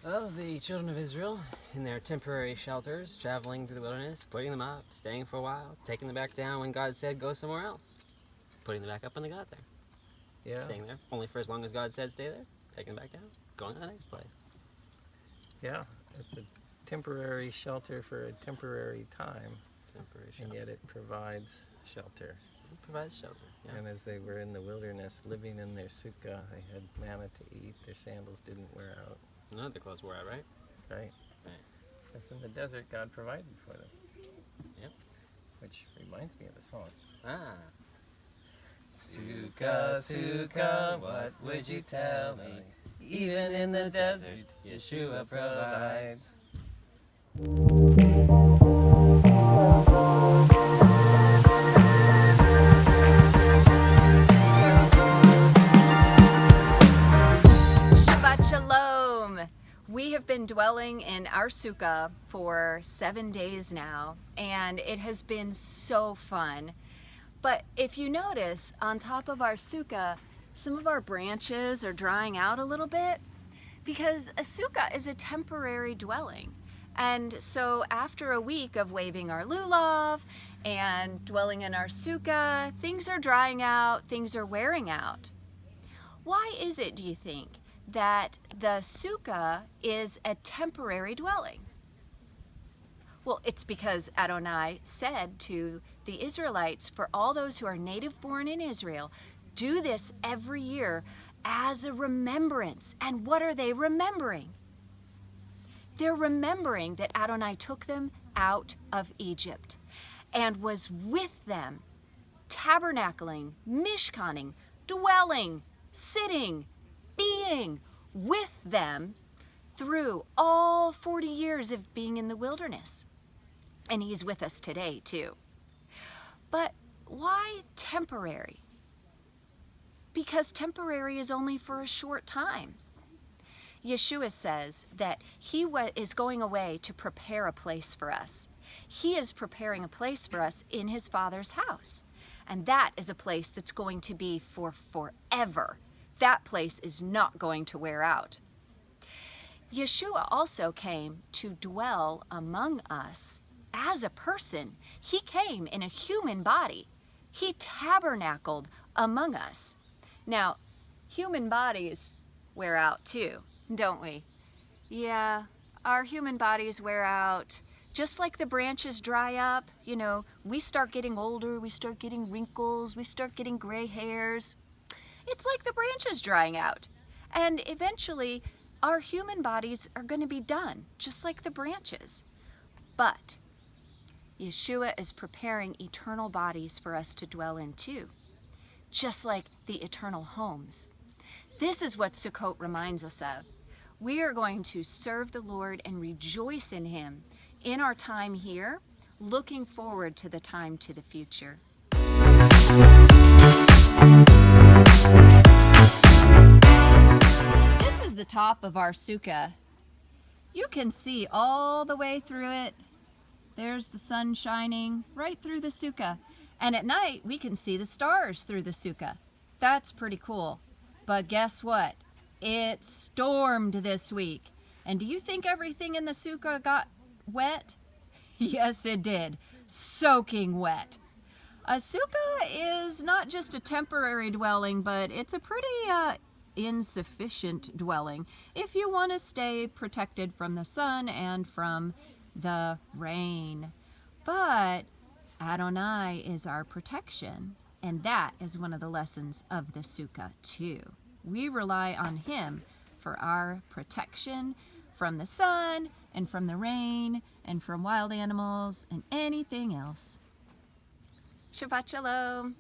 of the children of Israel in their temporary shelters, traveling through the wilderness, putting them up, staying for a while, taking them back down when God said go somewhere else, putting them back up when they got there, Yeah. staying there only for as long as God said stay there, taking them back down, going to the next place. Yeah, it's a temporary shelter for a temporary time, Temporary and shelter. yet it provides shelter. It provides shelter. Yeah. And as they were in the wilderness, living in their Sukkah, they had manna to eat. Their sandals didn't wear out. None of the clothes wore out, right? Right? Right. Because in the desert, God provided for them. Yep. Which reminds me of the song. Ah. Sukkah, Sukkah, what would you tell me? Even in the desert, Yeshua provides. Shabbat Shalom! We have been dwelling in our Sukkah for 7 days now, and it has been so fun. But if you notice, on top of our Sukkah, some of our branches are drying out a little bit because a Sukkah is a temporary dwelling. And so after a week of waving our lulav and dwelling in our Sukkah, things are drying out, things are wearing out. Why is it, do you think, that the Sukkah is a temporary dwelling? Well, it's because Adonai said to the Israelites, for all those who are native born in Israel, do this every year as a remembrance. And what are they remembering? They're remembering that Adonai took them out of Egypt and was with them, tabernacling, mishkaning, dwelling, sitting, being with them through all 40 years of being in the wilderness. And he's with us today too. But why temporary? Because temporary is only for a short time. Yeshua says that he is going away to prepare a place for us. He is preparing a place for us in his Father's house. And that is a place that's going to be for forever. That place is not going to wear out. Yeshua also came to dwell among us as a person. He came in a human body. He tabernacled among us. Now, human bodies wear out too, don't we? Yeah, our human bodies wear out. Just like the branches dry up, you know, we start getting older, we start getting wrinkles, we start getting gray hairs. It's like the branches drying out. And eventually, our human bodies are going to be done, just like the branches. But Yeshua is preparing eternal bodies for us to dwell in too, just like the eternal homes. This is what Sukkot reminds us of. We are going to serve the Lord and rejoice in him in our time here, looking forward to the time to the future. This is the top of our Sukkah. You can see all the way through it. There's the sun shining right through the Sukkah. And at night, we can see the stars through the Sukkah. That's pretty cool. But guess what? It stormed this week. And do you think everything in the Sukkah got wet? Yes, it did. Soaking wet. A Sukkah is not just a temporary dwelling, but it's a pretty insufficient dwelling if you want to stay protected from the sun and from the rain. But Adonai is our protection, and that is one of the lessons of the Sukkah too. We rely on him for our protection from the sun and from the rain and from wild animals and anything else. Shabbat Shalom.